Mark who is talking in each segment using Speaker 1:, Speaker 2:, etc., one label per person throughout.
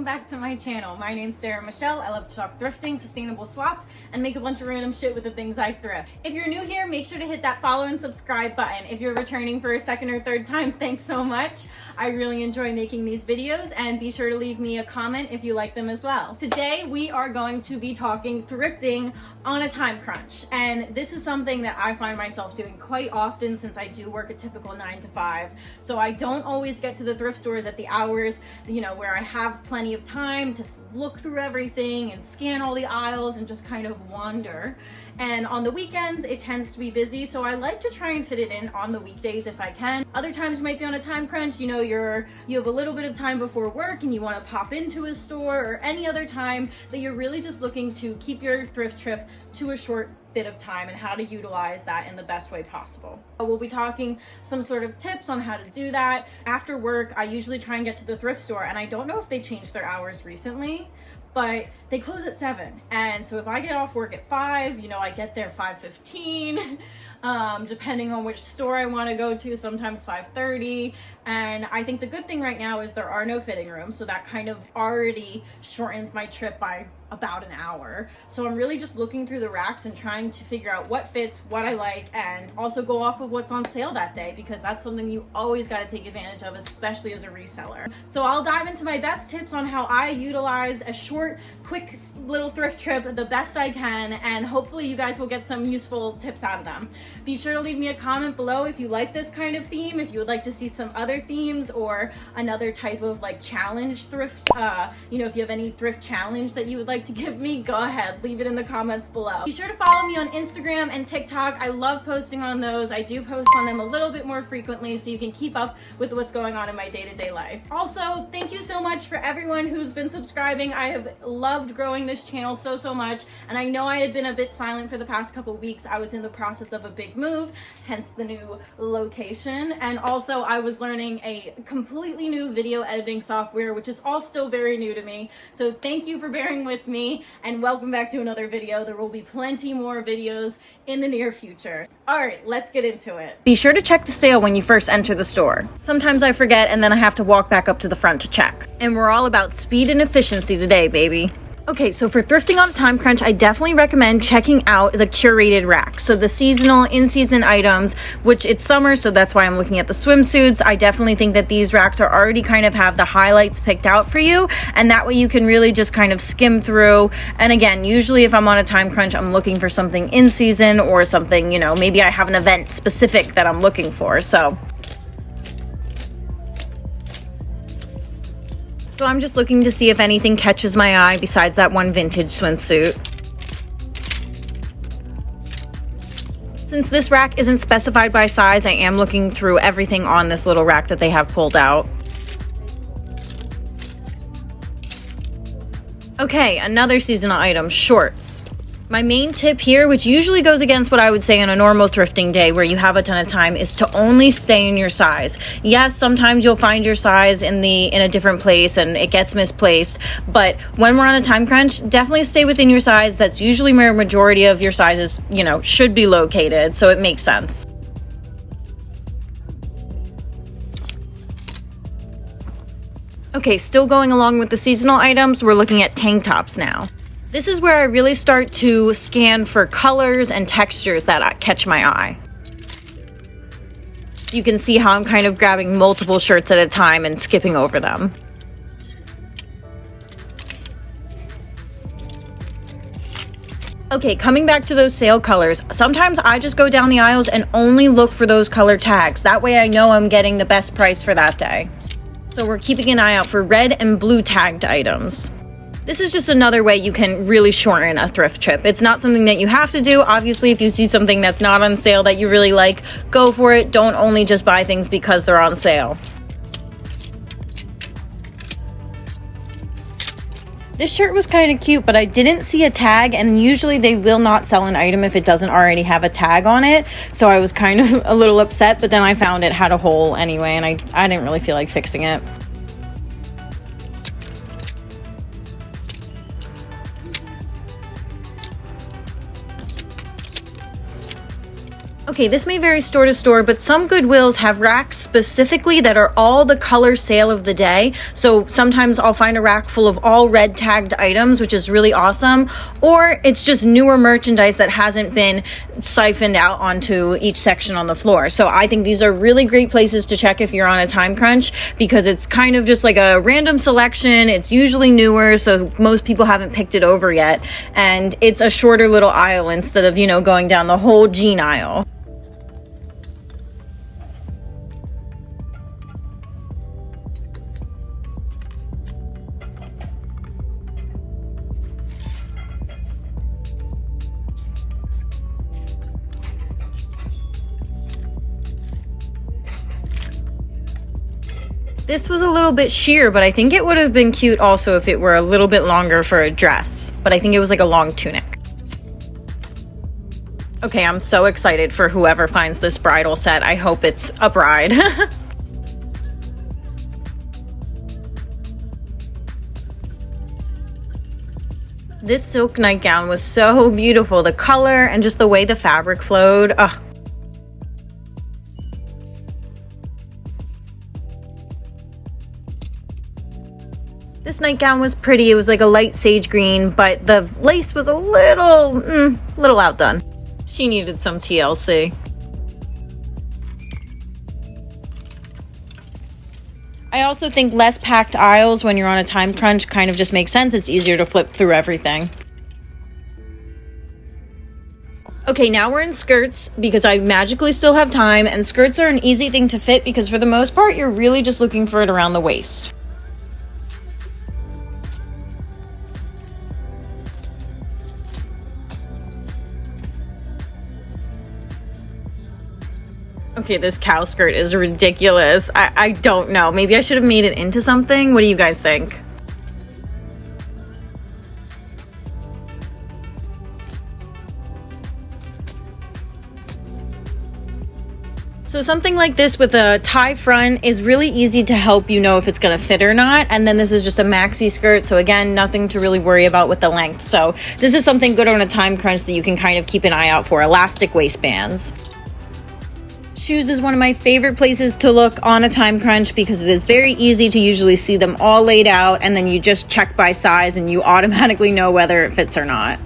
Speaker 1: welcome back to my channel. My name's Sarah Michelle. I love to talk thrifting, sustainable swaps, and make a bunch of random shit with the things I thrift. If you're new here, make sure to hit that follow and subscribe button. If you're returning for a second or third time, thanks so much. I really enjoy making these videos, and be sure to leave me a comment if you like them as well. Today, we are going to be talking thrifting on a time crunch, and this is something that I find myself doing quite often since I do work a typical 9 to 5. So I don't always get to the thrift stores at the hours, where I have plenty of time to look through everything and scan all the aisles and just kind of wander. And on the weekends, it tends to be busy, so I like to try and fit it in on the weekdays if I can. Other times you might be on a time crunch, you have a little bit of time before work and you want to pop into a store, or any other time that you're really just looking to keep your thrift trip to a short bit of time and how to utilize that in the best way possible. We'll be talking some sort of tips on how to do that. After work, I usually try and get to the thrift store, and I don't know if they changed their hours recently, but they close at 7. And so if I get off work at 5, I get there 5:15, depending on which store I want to go to, sometimes 5:30. And I think the good thing right now is there are no fitting rooms, so that kind of already shortens my trip by about an hour. So I'm really just looking through the racks and trying to figure out what fits, what I like, and also go off of what's on sale that day, because that's something you always got to take advantage of, especially as a reseller. So I'll dive into my best tips on how I utilize a short, quick little thrift trip the best I can, and hopefully you guys will get some useful tips out of them. Be sure to leave me a comment below if you like this kind of theme, if you would like to see some other themes or another type of challenge thrift. If you have any thrift challenge that you would like to give me, go ahead, leave it in the comments below. Be sure to follow me on Instagram and TikTok. I love posting on those. I do post on them a little bit more frequently so you can keep up with what's going on in my day-to-day life. Also, thank you so much for everyone who's been subscribing. I have loved growing this channel so much, and I know I had been a bit silent for the past couple weeks. I was in the process of a big move, hence the new location, and also I was learning a completely new video editing software, which is all still very new to me. So thank you for bearing with me, and welcome back to another video. There will be plenty more videos in the near future. All right, let's get into it. Be sure to check the sale when you first enter the store. Sometimes I forget, and then I have to walk back up to the front to check. And we're all about speed and efficiency today, baby. Okay, so for thrifting on a time crunch, I definitely recommend checking out the curated racks. So the seasonal, in-season items, which it's summer, so that's why I'm looking at the swimsuits. I definitely think that these racks are already kind of have the highlights picked out for you, and that way you can really just kind of skim through. And again, usually if I'm on a time crunch, I'm looking for something in season or something, maybe I have an event specific that I'm looking for. So I'm just looking to see if anything catches my eye besides that one vintage swimsuit. Since this rack isn't specified by size, I am looking through everything on this little rack that they have pulled out. Okay, another seasonal item, shorts. My main tip here, which usually goes against what I would say on a normal thrifting day where you have a ton of time, is to only stay in your size. Yes, sometimes you'll find your size in a different place and it gets misplaced, but when we're on a time crunch, definitely stay within your size. That's usually where a majority of your sizes, should be located, so it makes sense. Okay, still going along with the seasonal items, we're looking at tank tops now. This is where I really start to scan for colors and textures that catch my eye. You can see how I'm kind of grabbing multiple shirts at a time and skipping over them. Okay, coming back to those sale colors, sometimes I just go down the aisles and only look for those color tags. That way I know I'm getting the best price for that day. So we're keeping an eye out for red and blue tagged items. This is just another way you can really shorten a thrift trip. It's not something that you have to do. Obviously, if you see something that's not on sale that you really like, go for it. Don't only just buy things because they're on sale. This shirt was kind of cute, but I didn't see a tag, and usually they will not sell an item if it doesn't already have a tag on it. So I was kind of a little upset, but then I found it had a hole anyway, and I didn't really feel like fixing it. Okay, this may vary store to store, but some Goodwills have racks specifically that are all the color sale of the day. So sometimes I'll find a rack full of all red tagged items, which is really awesome. Or it's just newer merchandise that hasn't been siphoned out onto each section on the floor. So I think these are really great places to check if you're on a time crunch, because it's kind of just like a random selection. It's usually newer, so most people haven't picked it over yet. And it's a shorter little aisle instead of, going down the whole jean aisle. This was a little bit sheer, but I think it would have been cute also if it were a little bit longer for a dress. But I think it was like a long tunic. Okay, I'm so excited for whoever finds this bridal set. I hope it's a bride. This silk nightgown was so beautiful. The color and just the way the fabric flowed. Ugh. This nightgown was pretty. It was like a light sage green, but the lace was a little outdone. She needed some TLC. I also think less packed aisles when you're on a time crunch kind of just makes sense. It's easier to flip through everything. Okay, now we're in skirts because I magically still have time, and skirts are an easy thing to fit because for the most part, you're really just looking for it around the waist. Okay, this cow skirt is ridiculous. I don't know. Maybe I should have made it into something. What do you guys think? So something like this with a tie front is really easy to help you know if it's going to fit or not. And then this is just a maxi skirt. So again, nothing to really worry about with the length. So this is something good on a time crunch that you can kind of keep an eye out for. Elastic waistbands. Shoes is one of my favorite places to look on a time crunch because it is very easy to usually see them all laid out, and then you just check by size and you automatically know whether it fits or not.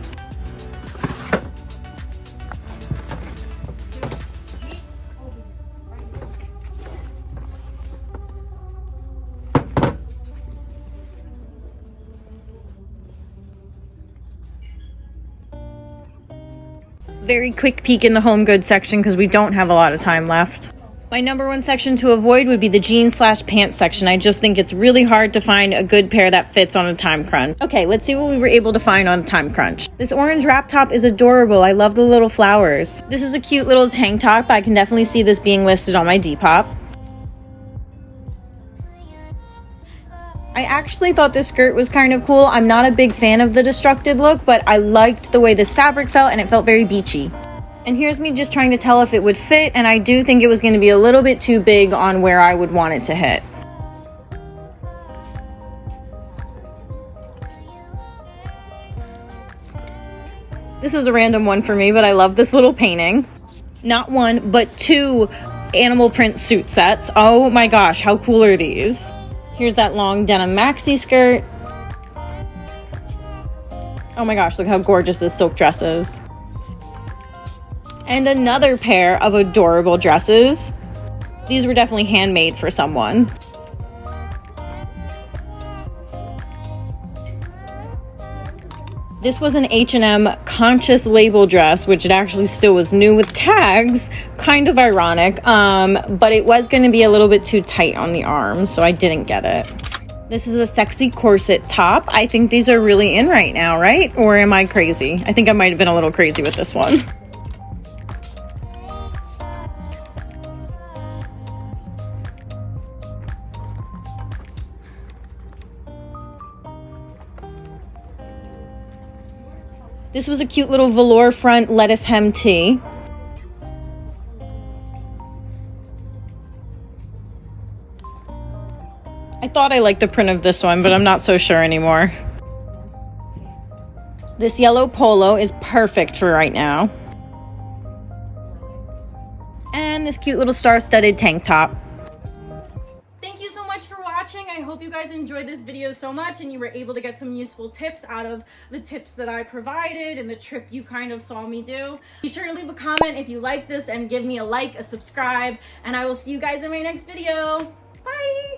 Speaker 1: Very quick peek in the home goods section because we don't have a lot of time left. My number one section to avoid would be the jeans/pants section. I just think it's really hard to find a good pair that fits on a time crunch. Okay, let's see what we were able to find on a time crunch. This orange wrap top is adorable. I love the little flowers. This is a cute little tank top. I can definitely see this being listed on my Depop. I actually thought this skirt was kind of cool. I'm not a big fan of the destructed look, but I liked the way this fabric felt and it felt very beachy. And here's me just trying to tell if it would fit, and I do think it was going to be a little bit too big on where I would want it to hit. This is a random one for me, but I love this little painting. Not one, but two animal print suit sets. Oh my gosh, how cool are these? Here's that long denim maxi skirt. Oh my gosh, look how gorgeous this silk dress is. And another pair of adorable dresses. These were definitely handmade for someone. This was an H&M conscious label dress, which it actually still was new with tags. Kind of ironic, but it was going to be a little bit too tight on the arms, so I didn't get it. This is a sexy corset top. I think these are really in right now, right? Or am I crazy? I think I might have been a little crazy with this one. This was a cute little velour front lettuce hem tee. I thought I liked the print of this one, but I'm not so sure anymore. This yellow polo is perfect for right now. this cute little star-studded tank top. Thank you so much for watching. I hope you guys enjoyed this video so much and you were able to get some useful tips out of the tips that I provided and the trip you kind of saw me do. Be sure to leave a comment if you like this and give me a like, a subscribe, and I will see you guys in my next video. Bye!